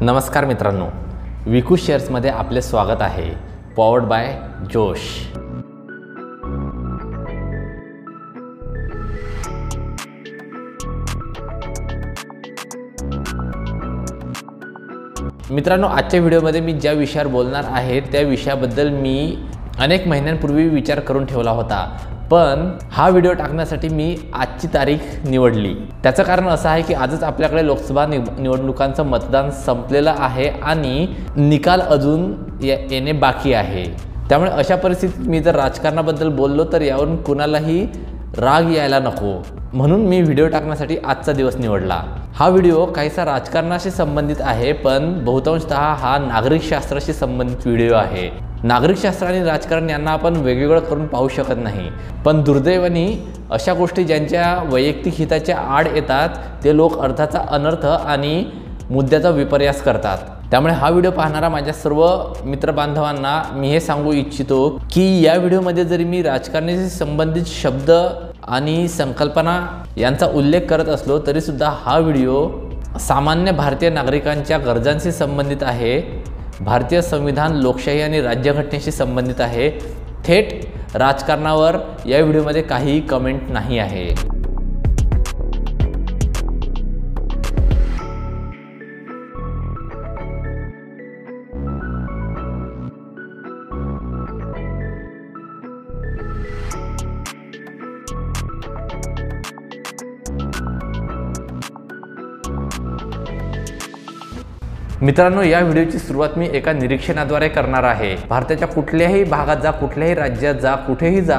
नमस्कार मित्रांनो, विकू शेअर्समध्ये आपले स्वागत आहे। पॉवर्ड बाय जोश। मित्रांनो, आजच्या व्हिडिओमध्ये मी ज्या विषयावर बोलणार आहे त्या विषयाबद्दल मी अनेक महिन्यांपूर्वी विचार करून ठेवला होता, पण हा व्हिडिओ टाकण्यासाठी मी आजची तारीख निवडली। त्याचं कारण असं आहे की आजच आपल्याकडे लोकसभा निवडणुकांचं मतदान संपलेलं आहे आणि निकाल अजून येणे बाकी आहे। त्यामुळे अशा परिस्थितीत मी जर राजकारणाबद्दल बोललो तर यावरून कुणालाही राग यायला नको, म्हणून मी व्हिडिओ टाकण्यासाठी आजचा दिवस निवडला। हा व्हिडिओ काहीसा राजकारणाशी संबंधित आहे, पण बहुतांशतः हा नागरिकशास्त्राशी संबंधित व्हिडिओ आहे। नागरिकशास्त्र आणि राजकारण यांना आपण वेगवेगळं करून पाहू शकत नाही, पण दुर्दैवाने अशा गोष्टी ज्यांच्या वैयक्तिक हिताच्या आड येतात ते लोक अर्थाचा अनर्थ आणि मुद्द्याचा विपर्यास करतात। त्यामुळे हा व्हिडिओ पाहणारा माझ्या सर्व मित्रबांधवांना मी हे सांगू इच्छितो की या व्हिडिओमध्ये जरी मी राजकारणाशी संबंधित शब्द आणि संकल्पना यांचा उल्लेख करत असलो तरी सुद्धा हा व्हिडिओ सामान्य भारतीय नागरिकांच्या गरजांशी संबंधित आहे। भारतीय संविधान, लोकशाही आणि राज्यघटनेशी संबंधित आहे। थेट राजकारणावर या व्हिडिओमध्ये काहीही कमेंट नाही आहे। मित्रांनो, या व्हिडिओची सुरुवात मी एका निरीक्षणाद्वारे करणार आहे। भारताच्या कुठल्याही भागात जा, कुठल्याही राज्यात जा, कुठेही जा,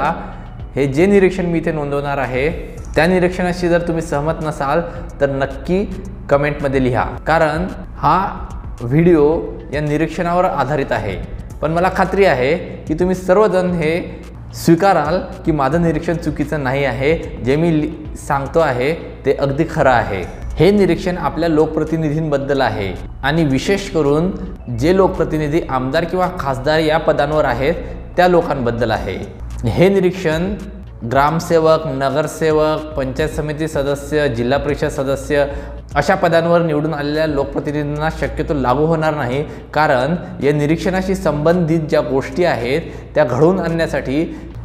हे जे निरीक्षण मी इथे नोंदवणार आहे त्या निरीक्षणाशी जर तुम्ही सहमत नसाल तर नक्की कमेंटमध्ये लिहा, कारण हा व्हिडिओ या निरीक्षणावर आधारित आहे। पण मला खात्री आहे की तुम्ही सर्वजण हे स्वीकाराल की माझं निरीक्षण चुकीचं नाही आहे। जे मी सांगतो आहे ते अगदी खरं आहे। हे निरीक्षण आपल्या लोकप्रतिनिधींबद्दल आहे आणि विशेष करून जे लोकप्रतिनिधी आमदार किंवा खासदार या पदांवर आहेत त्या लोकांबद्दल आहे। हे निरीक्षण ग्रामसेवक, नगरसेवक, पंचायत समिती सदस्य, जिल्हा परिषद सदस्य अशा पदांवर निवडून आलेल्या लोकप्रतिनिधींना शक्यतो लागू होणार नाही, कारण या निरीक्षणाशी संबंधित ज्या गोष्टी आहेत त्या घडवून आणण्यासाठी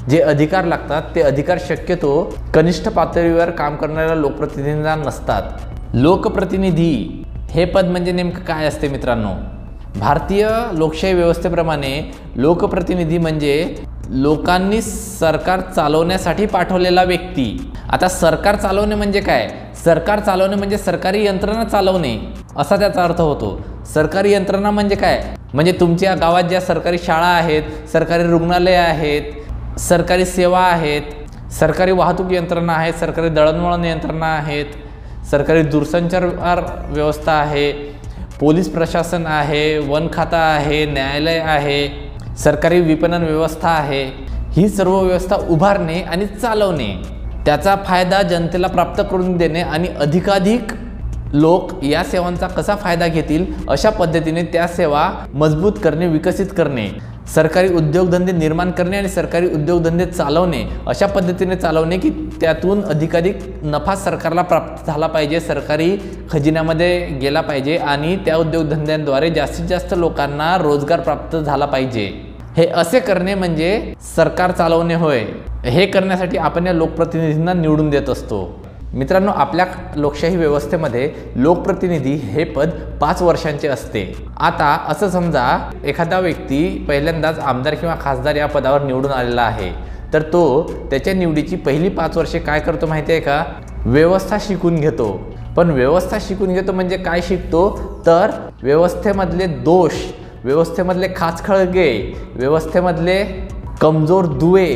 जे अधिकार लागतात ते अधिकार शक्यतो कनिष्ठ पातळीवर काम करणाऱ्या लोकप्रतिनिधींना नसतात। लोकप्रतिनिधी हे पद म्हणजे नेमकं काय असते मित्रांनो? भारतीय लोकशाही व्यवस्थेप्रमाणे लोकप्रतिनिधी म्हणजे लोकांनी सरकार चालवण्यासाठी पाठवलेला व्यक्ती। आता सरकार चालवणे म्हणजे काय? सरकार चालवणे म्हणजे सरकारी यंत्रणा चालवणे असा त्याचा अर्थ होतो। सरकारी यंत्रणा म्हणजे काय? म्हणजे तुमच्या गावात ज्या सरकारी शाळा आहेत, सरकारी रुग्णालय आहेत, सरकारी सेवा आहेत, सरकारी वाहतूक यंत्रणा आहेत, सरकारी दळणवळण यंत्रणा आहेत, सरकारी दूरसंचार व्यवस्था आहे, पोलीस प्रशासन आहे, वन खाता आहे, न्यायालय आहे, सरकारी विपणन व्यवस्था आहे। ही सर्व व्यवस्था उभारणे आणि चालवणे, त्याचा फायदा जनतेला प्राप्त करून देणे आणि अधिकाधिक लोक या सेवांचा कसा फायदा घेतील अशा पद्धतीने त्या सेवा मजबूत करणे, विकसित करणे, सरकारी उद्योगधंदे निर्माण करणे आणि सरकारी उद्योगधंदे चालवणे, अशा पद्धतीने चालवणे की त्यातून अधिकाधिक नफा सरकारला प्राप्त झाला पाहिजे, सरकारी खजिन्यामध्ये गेला पाहिजे आणि त्या उद्योगधंद्यांद्वारे जास्तीत जास्त लोकांना रोजगार प्राप्त झाला पाहिजे। हे असे करणे म्हणजे सरकार चालवणे होय। हे करण्यासाठी आपण या लोकप्रतिनिधींना निवडून देत असतो। मित्रांनो, आपल्या लोकशाही व्यवस्थेमध्ये लोकप्रतिनिधी हे पद 5 वर्षांचे असते। आता असं समजा एखादा व्यक्ती पहिल्यांदाच आमदार किंवा खासदार या पदावर निवडून आलेला आहे, तर तो त्याच्या निवडीची पहिली 5 वर्षे काय करतो माहिती आहे का? व्यवस्था शिकून घेतो। पण व्यवस्था शिकून घेतो म्हणजे काय शिकतो? तर व्यवस्थेमधले दोष, व्यवस्थेमधले खाचखळगे, व्यवस्थेमधले कमजोर दुवे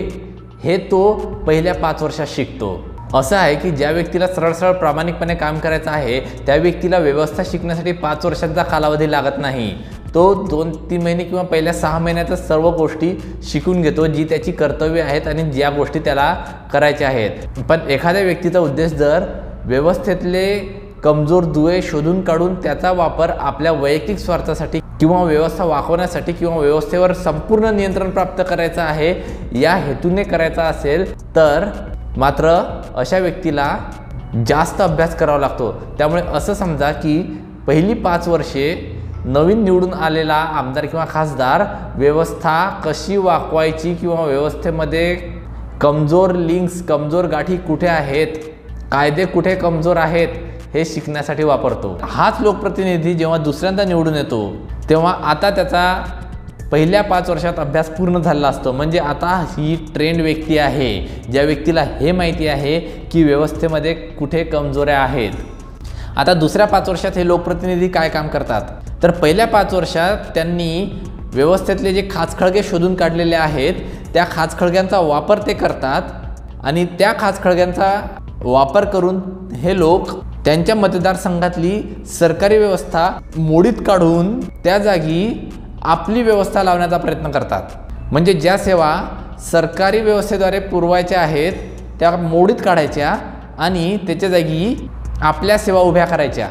हे तो पहिल्या 5 वर्षात शिकतो। असं आहे की ज्या व्यक्तीला सरळ सरळ प्रामाणिकपणे काम करायचं आहे त्या व्यक्तीला व्यवस्था शिकण्यासाठी 5 वर्षांचा कालावधी लागत नाही। तो 2-3 महिने किंवा पहिल्या 6 महिन्यातच सर्व गोष्टी शिकून घेतो, जी त्याची कर्तव्य आहेत आणि ज्या गोष्टी त्याला करायच्या आहेत। पण एखाद्या व्यक्तीचा उद्देश जर व्यवस्थेतले कमजोर दुवे शोधून काढून त्याचा वापर आपल्या वैयक्तिक स्वार्थासाठी किंवा व्यवस्था वाकवण्यासाठी किंवा व्यवस्थेवर संपूर्ण नियंत्रण प्राप्त करायचं आहे या हेतूने करायचा असेल तर मात्र अशा व्यक्तीला जास्त अभ्यास करावा लागतो। त्यामुळे असं समजा की पहिली 5 वर्षे नवीन निवडून आलेला आमदार किंवा खासदार व्यवस्था कशी वाकवायची किंवा व्यवस्थेमध्ये कमजोर लिंक्स, कमजोर गाठी कुठे आहेत, कायदे कुठे कमजोर आहेत हे शिकण्यासाठी वापरतो। हाच लोकप्रतिनिधी जेव्हा दुसऱ्यांदा निवडून येतो तेव्हा आता त्याचा पहिल्या 5 वर्षात अभ्यास पूर्ण झाला असतो। म्हणजे आता ही ट्रेंड व्यक्ती आहे, ज्या व्यक्तीला हे माहिती आहे की व्यवस्थेमध्ये कुठे कमजोऱ्या आहेत। आता दुसऱ्या 5 वर्षात हे लोकप्रतिनिधी काय काम करतात, तर पहिल्या 5 वर्षात त्यांनी व्यवस्थेतले जे खाचखळगे शोधून काढलेले आहेत त्या खाचखळग्यांचा वापर ते करतात आणि त्या खाचखळग्यांचा वापर करून हे लोक त्यांच्या मतदारसंघातली सरकारी व्यवस्था मोडीत काढून त्या जागी आपली व्यवस्था लावण्याचा प्रयत्न करतात। म्हणजे ज्या सेवा सरकारी व्यवस्थेद्वारे पुरवायच्या आहेत त्या मोडीत काढायच्या आणि त्याच्या जागी आपल्या सेवा उभ्या करायच्या।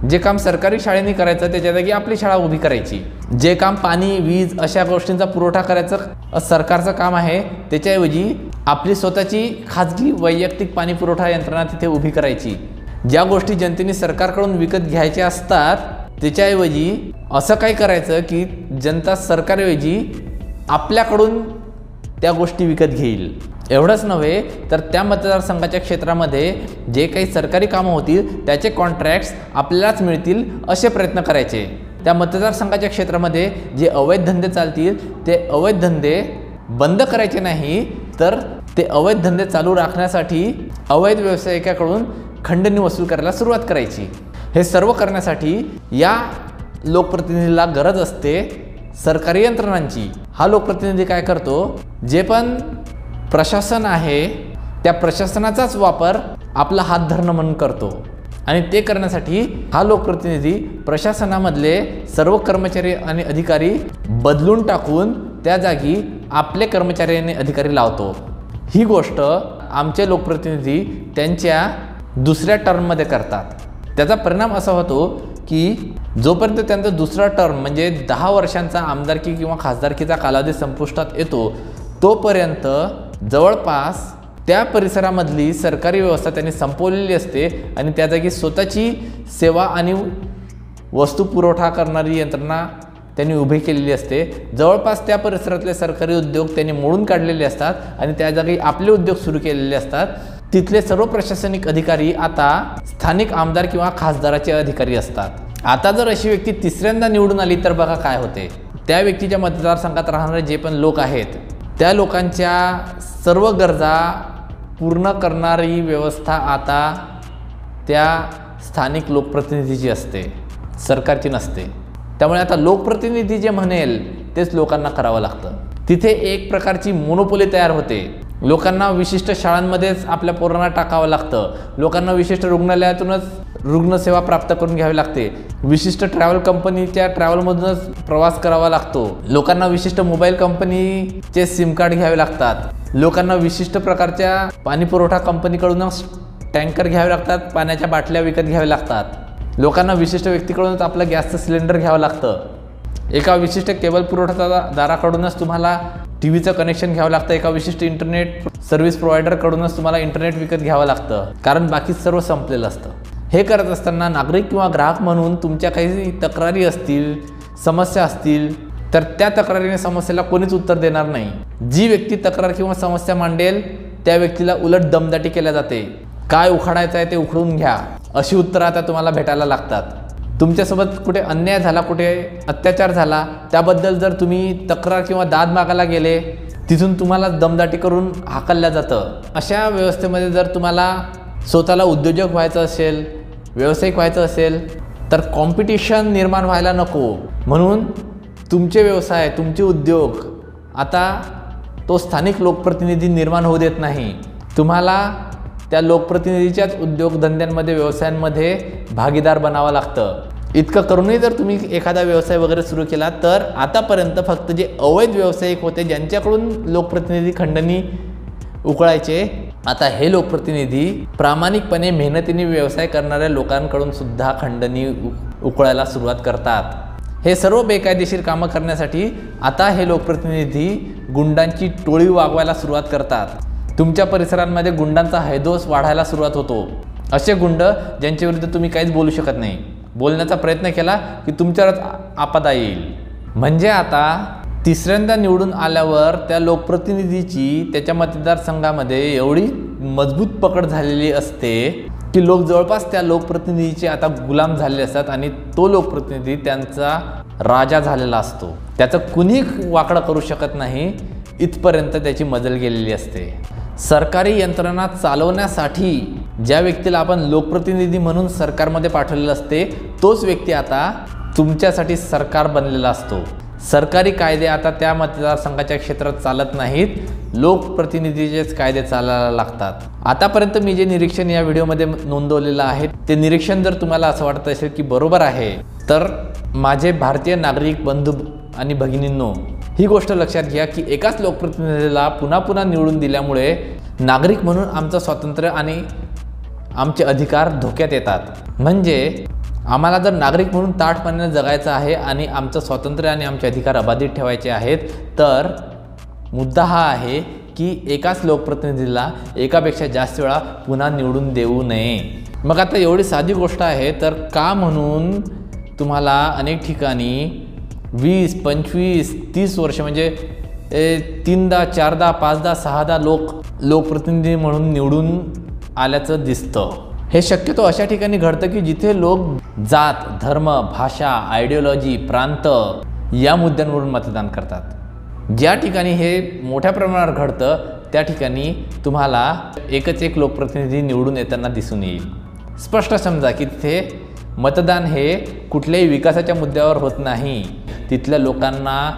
जे काम सरकारी शाळेने करायचं त्याच्या जागी आपली शाळा उभी करायची। जे काम पाणी, वीज अशा गोष्टींचा पुरवठा करायचं सरकारचं काम आहे त्याच्याऐवजी आपली स्वतःची खाजगी वैयक्तिक पाणी पुरवठा यंत्रणा तिथे उभी करायची। ज्या गोष्टी जनतेने सरकारकडून विकत घ्यायच्या असतात त्याच्याऐवजी असं काय करायचं की जनता सरकारऐवजी आपल्याकडून त्या गोष्टी विकत घेईल। एवढंच नव्हे तर त्या मतदारसंघाच्या क्षेत्रामध्ये जे काही सरकारी कामं होतील त्याचे कॉन्ट्रॅक्ट्स आपल्यालाच मिळतील असे प्रयत्न करायचे। त्या मतदारसंघाच्या क्षेत्रामध्ये जे अवैध धंदे चालतील ते अवैध धंदे बंद करायचे नाही तर ते अवैध धंदे चालू राखण्यासाठी अवैध व्यावसायिकाकडून खंडणी वसूल करायला सुरुवात करायची। हे सर्व करण्यासाठी या लोकप्रतिनिधीला गरज असते सरकारी यंत्रणांची। हा लोकप्रतिनिधी काय करतो, जे पण प्रशासन आहे त्या प्रशासनाचाच वापर आपला हात धरणं म्हणून करतो आणि ते करण्यासाठी हा लोकप्रतिनिधी प्रशासनामधले सर्व कर्मचारी आणि अधिकारी बदलून टाकून त्या जागी आपले कर्मचारी आणि अधिकारी लावतो। ही गोष्ट आमचे लोकप्रतिनिधी त्यांच्या दुसऱ्या टर्ममध्ये करतात। त्याचा परिणाम असा होतो की जोपर्यंत त्यांचा दुसरा टर्म म्हणजे 10 वर्षांचा आमदारकी किंवा खासदारकीचा कालावधी संपुष्टात येतो तोपर्यंत जवळपास त्या परिसरामधली सरकारी व्यवस्था त्यांनी संपवलेली असते आणि त्या जागी स्वतःची सेवा आणि वस्तू पुरवठा करणारी यंत्रणा त्यांनी उभी केलेली असते। जवळपास त्या परिसरातले सरकारी उद्योग त्यांनी मोडून काढलेले असतात आणि त्या जागी आपले उद्योग सुरू केलेले असतात। तिथले सर्व प्रशासनिक अधिकारी आता स्थानिक आमदार किंवा खासदाराचे अधिकारी असतात। आता जर अशी व्यक्ती तिसऱ्यांदा निवडून आली तर बघा काय होते। त्या व्यक्तीच्या मतदारसंघात राहणारे जे पण लोक आहेत त्या लोकांच्या सर्व गरजा पूर्ण करणारी व्यवस्था आता त्या स्थानिक लोकप्रतिनिधीची असते, सरकारची नसते। त्यामुळे आता लोकप्रतिनिधी जे म्हणेल तेच लोकांना करावं लागतं। तिथे एक प्रकारची मोनोपोली तयार होते। लोकांना विशिष्ट शाळांमध्येच आपल्या पोरांना टाकावं लागतं, लोकांना विशिष्ट रुग्णालयातूनच रुग्णसेवा प्राप्त करून घ्यावी लागते, विशिष्ट ट्रॅव्हल कंपनीच्या ट्रॅव्हलमधूनच प्रवास करावा लागतो, लोकांना विशिष्ट मोबाईल कंपनीचे सिम कार्ड घ्यावे लागतात, लोकांना विशिष्ट प्रकारच्या पाणी पुरवठा कंपनीकडूनच टँकर घ्यावे लागतात, पाण्याच्या बाटल्या विकत घ्याव्या लागतात, लोकांना विशिष्ट व्यक्तीकडूनच आपलं गॅसचं सिलेंडर घ्यावं लागतं, एका विशिष्ट केबल पुरवठादाराकडूनच तुम्हाला टीव्हीचं कनेक्शन घ्यावं लागतं, एका विशिष्ट इंटरनेट सर्व्हिस प्रोव्हायडरकडूनच तुम्हाला इंटरनेट विकत घ्यावं लागतं, कारण बाकी सर्व संपलेलं असतं। हे करत असताना नागरिक किंवा ग्राहक म्हणून तुमच्या काही तक्रारी असतील, समस्या असतील तर त्या तक्रारीने समस्येला कोणीच उत्तर देणार नाही। जी व्यक्ती तक्रार किंवा समस्या मांडेल त्या व्यक्तीला उलट दमदाटी केल्या जाते। काय उखाडायचं आहे ते उखडून घ्या अशी उत्तरं आता तुम्हाला भेटायला लागतात। तुमच्यासोबत कुठे अन्याय झाला, कुठे अत्याचार झाला त्याबद्दल जर तुम्ही तक्रार किंवा दाद मागायला गेले तिथून तुम्हाला दमदाटी करून हाकललं जातं। अशा व्यवस्थेमध्ये जर तुम्हाला स्वतःला उद्योजक व्हायचं असेल, व्यावसायिक व्हायचं असेल तर कॉम्पिटिशन निर्माण व्हायला नको, म्हणून तुमचे व्यवसाय, तुमचे उद्योग आता तो स्थानिक लोकप्रतिनिधी निर्माण होऊ देत नाही। तुम्हाला त्या लोकप्रतिनिधीच्याच उद्योगधंद्यांमध्ये, व्यवसायांमध्ये भागीदार बनावं लागतं। इतकं करूनही जर तुम्ही एखादा व्यवसाय वगैरे सुरू केला तर आतापर्यंत फक्त जे अवैध व्यावसायिक होते ज्यांच्याकडून लोकप्रतिनिधी खंडणी उकळायचे, आता हे लोकप्रतिनिधी प्रामाणिकपणे मेहनतीने व्यवसाय करणाऱ्या लोकांकडून सुद्धा खंडणी उकळायला सुरुवात करतात। हे सर्व बेकायदेशीर कामं करण्यासाठी आता हे लोकप्रतिनिधी गुंडांची टोळी वागवायला सुरुवात करतात। तुमच्या परिसरांमध्ये गुंडांचा हैदोस वाढायला सुरुवात होतो। असे गुंड ज्यांच्या विरुद्ध तुम्ही काहीच बोलू शकत नाही, बोलण्याचा प्रयत्न केला की तुमच्यावरच आपदा येईल. म्हणजे आता तिसऱ्यांदा निवडून आल्यावर त्या लोकप्रतिनिधीची त्याच्या मतदारसंघामध्ये एवढी मजबूत पकड झालेली असते की लोक जवळपास त्या लोकप्रतिनिधीचे आता गुलाम झालेले असतात आणि तो लोकप्रतिनिधी त्यांचा राजा झालेला असतो. त्याचं कुणी वाकडं करू शकत नाही, इथपर्यंत त्याची मजल गेलेली असते. सरकारी यंत्रणा चालवण्यासाठी ज्या व्यक्तीला आपण लोकप्रतिनिधी म्हणून सरकारमध्ये पाठवलेलं असते तोच व्यक्ती आता तुमच्यासाठी सरकार बनलेला असतो. सरकारी कायदे आता त्या मतदारसंघाच्या क्षेत्रात चालत नाहीत, लोकप्रतिनिधीचेच कायदे चालायला लागतात. आतापर्यंत मी जे निरीक्षण या व्हिडिओमध्ये नोंदवलेलं आहे ते निरीक्षण जर तुम्हाला असं वाटत असेल की बरोबर आहे तर माझे भारतीय नागरिक बंधू आणि भगिनींनो, ही गोष्ट लक्षात घ्या की एकाच लोकप्रतिनिधीला पुन्हा पुन्हा निवडून दिल्यामुळे नागरिक म्हणून आमचं स्वातंत्र्य आणि आमचे अधिकार धोक्यात येतात. म्हणजे आम्हाला जर नागरिक म्हणून ताठपणाने जगायचं आहे आणि आमचं स्वातंत्र्य आणि आमचे अधिकार अबाधित ठेवायचे आहेत तर मुद्दा हा आहे की एकाच लोकप्रतिनिधीला एकापेक्षा जास्त वेळा पुन्हा निवडून देऊ नये. मग आता एवढी साधी गोष्ट आहे तर का म्हणून तुम्हाला अनेक ठिकाणी 20, 25, 30 वर्ष म्हणजे 3दा 4दा 5दा 6दा लोकप्रतिनिधी म्हणून निवडून आल्याचं दिसतं? हे शक्यतो अशा ठिकाणी घडतं की जिथे लोक जात, धर्म, भाषा, आयडिओलॉजी, प्रांत या मुद्द्यांवरून मतदान करतात. ज्या ठिकाणी हे मोठ्या प्रमाणावर घडतं त्या ठिकाणी तुम्हाला एकच एक लोकप्रतिनिधी निवडून येताना दिसून येईल. स्पष्ट समजा की तिथे मतदान हे कुठल्याही विकासाच्या मुद्द्यावर होत नाही. तिथल्या लोकांना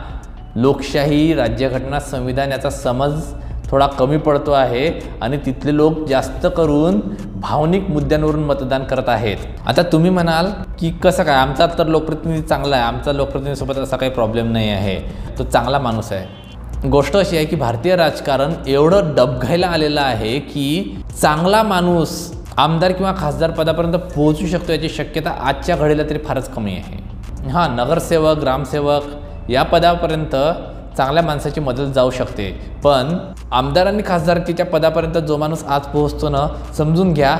लोकशाही, राज्यघटना, संविधान याचा समज थोडा कमी पडतो आहे आणि तिथले लोक जास्त करून भावनिक मुद्द्यांवरून मतदान करत आहेत. आता तुम्ही म्हणाल की कसं काय, आमचा तर लोकप्रतिनिधी चांगला आहे, आमचा लोकप्रतिनिधीसोबत असा काही प्रॉब्लेम नाही आहे, तो चांगला माणूस आहे. गोष्ट अशी आहे की भारतीय राजकारण एवढं डबघायला आलेलं आहे की चांगला माणूस आमदार किंवा खासदार पदापर्यंत पोहोचू शकतो याची शक्यता आजच्या घडीला तरी फारच कमी आहे. हां, नगरसेवक, ग्रामसेवक या पदापर्यंत चांगल्या माणसाची मदत जाऊ शकते, पण आमदार आणि खासदारकीच्या पदापर्यंत जो माणूस आज पोहोचतो ना, समजून घ्या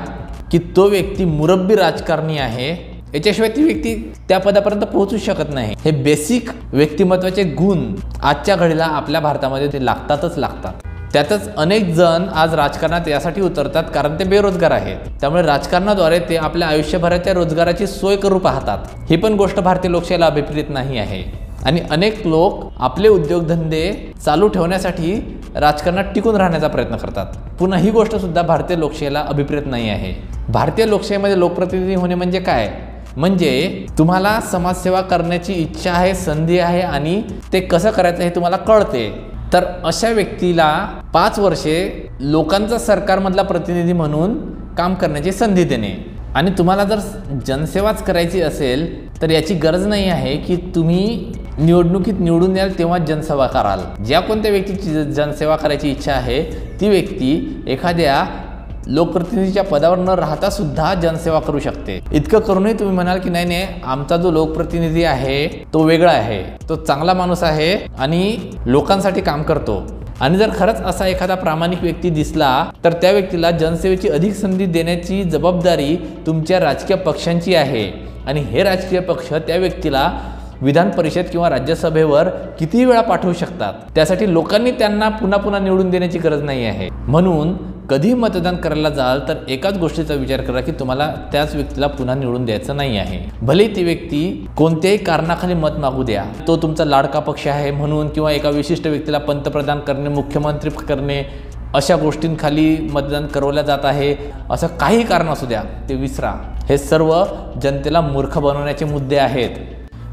की तो व्यक्ती मुरब्बी राजकारणी आहे. याच्याशिवाय ती व्यक्ती त्या पदापर्यंत पोहोचू शकत नाही. हे बेसिक व्यक्तिमत्वाचे गुण आजच्या घडीला आपल्या भारतामध्ये ते लागतात. त्यातच अनेक जण आज राजकारणात यासाठी उतरतात कारण ते बेरोजगार आहेत. त्यामुळे राजकारणाद्वारे ते आपल्या आयुष्यभराच्या रोजगाराची सोय करू पाहतात. ही पण गोष्ट भारतीय लोकशाहीला अभिप्रेत नाही आहे. आणि अनेक लोक आपले उद्योगधंदे चालू ठेवण्यासाठी राजकारणात टिकून राहण्याचा प्रयत्न करतात. पुन्हा ही गोष्ट सुद्धा भारतीय लोकशाहीला अभिप्रेत नाही आहे. भारतीय लोकशाहीमध्ये लोकप्रतिनिधी होणे म्हणजे काय? म्हणजे तुम्हाला समाजसेवा करण्याची इच्छा आहे, संधी आहे आणि ते कसं करायचं हे तुम्हाला कळते, तर अशा व्यक्तीला 5 वर्षे लोकांचा सरकारमधला प्रतिनिधी म्हणून काम करण्याची संधी देणे. आणि तुम्हाला जर जनसेवाच करायची असेल तर याची गरज नाही आहे की तुम्ही निवडणुकीत निवडून याल तेव्हा जनसेवा कराल. ज्या कोणत्या व्यक्तीची जनसेवा करायची इच्छा आहे ती व्यक्ती एखाद्या लोकप्रतिनिधीच्या पदावर न राहता सुद्धा जनसेवा करू शकते. इतकं करूनही तुम्ही म्हणाल की नाही, आमचा जो लोकप्रतिनिधी आहे तो वेगळा आहे, तो चांगला माणूस आहे आणि लोकांसाठी काम करतो. आणि जर खरंच असा एखादा प्रामाणिक व्यक्ती दिसला तर त्या व्यक्तीला जनसेवेची अधिक संधी देण्याची जबाबदारी तुमच्या राजकीय पक्षांची आहे. आणि हे राजकीय पक्ष त्या व्यक्तीला विधान परिषद किंवा राज्यसभेवर किती वेळा पाठवू शकतात. त्यासाठी लोकांनी त्यांना पुन्हा पुन्हा निवडून देण्याची गरज नाही आहे. म्हणून कधी मतदान करायला जाल तर एकाच गोष्टीचा विचार करा की तुम्हाला त्याच व्यक्तीला पुन्हा निवडून द्यायचं नाही आहे. भले ती व्यक्ती कोणत्याही कारणाखाली मत मागू द्या, तो तुमचा लाडका पक्ष आहे म्हणून किंवा एका विशिष्ट व्यक्तीला पंतप्रधान करणे, मुख्यमंत्री करणे अशा गोष्टींखाली मतदान करवलं जात आहे, असं काही कारण असू द्या, ते विसरा. हे सर्व जनतेला मूर्ख बनवण्याचे मुद्दे आहेत.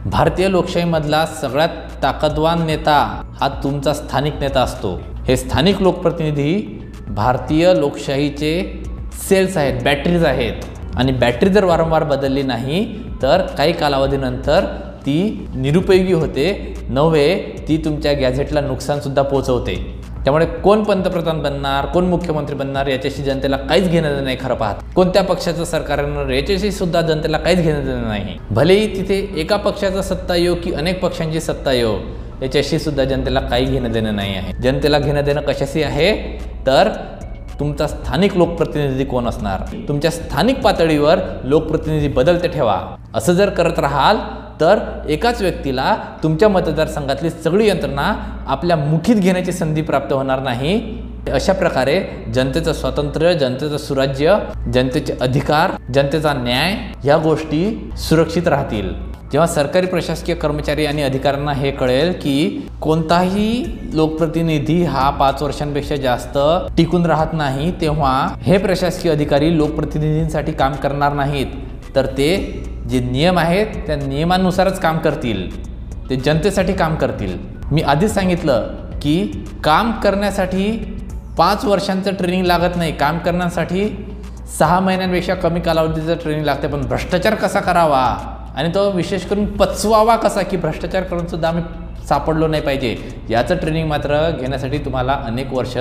भारतीय लोकशाहीमधला सगळ्यात ताकदवान नेता हा तुमचा स्थानिक नेता असतो. हे स्थानिक लोकप्रतिनिधी भारतीय लोकशाहीचे सेल्स आहेत, बॅटरीज आहेत. आणि बॅटरी जर वारंवार बदलली नाही तर काही कालावधीनंतर ती निरुपयोगी होते, नव्हे ती तुमच्या गॅझेटला नुकसानसुद्धा पोहोचवते. त्यामुळे कोण पंतप्रधान बनणार, कोण मुख्यमंत्री बनणार याच्याशी जनतेला काहीच घेणं देणं नाही. खरं पाहत कोणत्या पक्षाचं सरकार येणार याच्याशी सुद्धा जनतेला काहीच घेणं देणं नाही. भलेही तिथे एका पक्षाचा सत्ता येऊ की अनेक पक्षांची सत्ता येऊ, याच्याशी सुद्धा जनतेला काही घेणं देणं नाही आहे. जनतेला घेणं देणं कशाशी आहे तर तुमचा स्थानिक लोकप्रतिनिधी कोण असणार. तुमच्या स्थानिक पातळीवर लोकप्रतिनिधी बदलते ठेवा. असं जर करत राहाल तर एकाच व्यक्तीला तुमच्या मतदारसंघातली सगळी यंत्रणा आपल्या मुठीत घेण्याची संधी प्राप्त होणार नाही। अशा प्रकारे जनतेचं स्वातंत्र्य, जनतेचं सुराज्य, जनतेचे अधिकार, जनतेचा न्याय या गोष्टी सुरक्षित राहतील। जेव्हा सरकारी प्रशासकीय कर्मचारी आणि अधिकाऱ्यांना हे कळेल की कोणताही लोकप्रतिनिधी हा 5 वर्षांपेक्षा जास्त टिकून राहत नाही, तेव्हा हे प्रशासकीय अधिकारी लोकप्रतिनिधींसाठी काम करणार नाहीत, तर ते जे नियम आहेत त्या नियमानुसारच काम करतील, ते जनतेसाठी काम करतील। मी आधीच सांगितलं की काम करण्यासाठी 5 वर्षांचं ट्रेनिंग लागत नाही, काम करण्यासाठी 6 महिन्यांपेक्षा कमी कालावधीचं ट्रेनिंग लागते। पण भ्रष्टाचार कसा करावा आणि तो विशेष करून पचवावा कसा, की भ्रष्टाचार करून सुद्धा आम्ही सापडलो नाही पाहिजे, याचं ट्रेनिंग मात्र घेण्यासाठी तुम्हाला अनेक वर्ष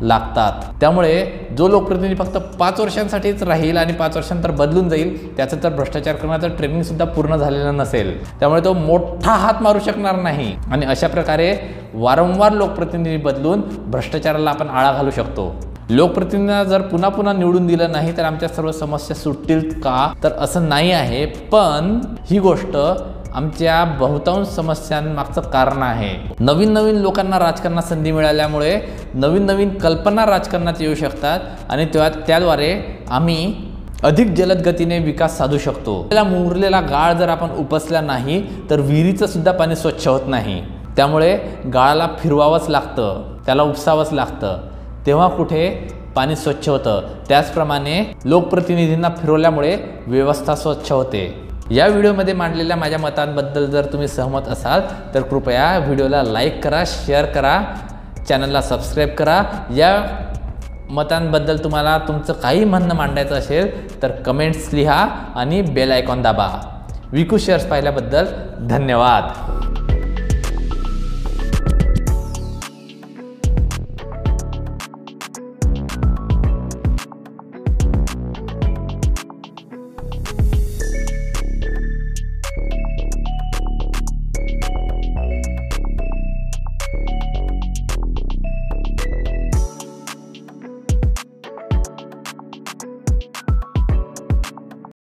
लागतात। त्यामुळे जो लोकप्रतिनिधी फक्त 5 वर्षांसाठीच राहील आणि 5 वर्षांनंतर बदलून जाईल, त्याचं तर भ्रष्टाचार करण्याचं ट्रेनिंग सुद्धा पूर्ण झालेलं नसेल, त्यामुळे तो मोठा हात मारू शकणार नाही। आणि अशा प्रकारे वारंवार लोकप्रतिनिधी बदलून भ्रष्टाचाराला आपण आळा घालू शकतो। लोकप्रतिनिधींना जर पुन्हा पुन्हा निवडून दिलं नाही तर आमच्या सर्व समस्या सुटतील का, तर असं नाही आहे। पण ही गोष्ट आमच्या बहुतांश समस्यांमागचं कारण आहे। नवीन नवीन लोकांना राजकारणात संधी मिळाल्यामुळे नवीन नवीन कल्पना राजकारणात येऊ शकतात आणि त्याद्वारे आम्ही अधिक जलद गतीने विकास साधू शकतो। त्याला मुरलेला गाळ जर आपण उपसला नाही तर विहिरीचं सुद्धा पाणी स्वच्छ होत नाही, त्यामुळे गाळाला फिरवावंच लागतं, त्याला उपसावंच लागतं, तेव्हा कुठे पाणी स्वच्छ होतं। त्याचप्रमाणे लोकप्रतिनिधींना फिरवल्यामुळे व्यवस्था स्वच्छ होते। या व्हिडिओमध्ये मांडलेल्या माझ्या मतांबद्दल जर तुम्ही सहमत असाल तर कृपया व्हिडिओला लाईक करा, शेअर करा, चॅनलला सबस्क्राईब करा। या मतांबद्दल तुम्हाला तुमचं काही म्हणणं मांडायचं असेल तर कमेंट्स लिहा आणि बेल आयकॉन दाबा। विकू शेअर्स पाहिल्याबद्दल धन्यवाद।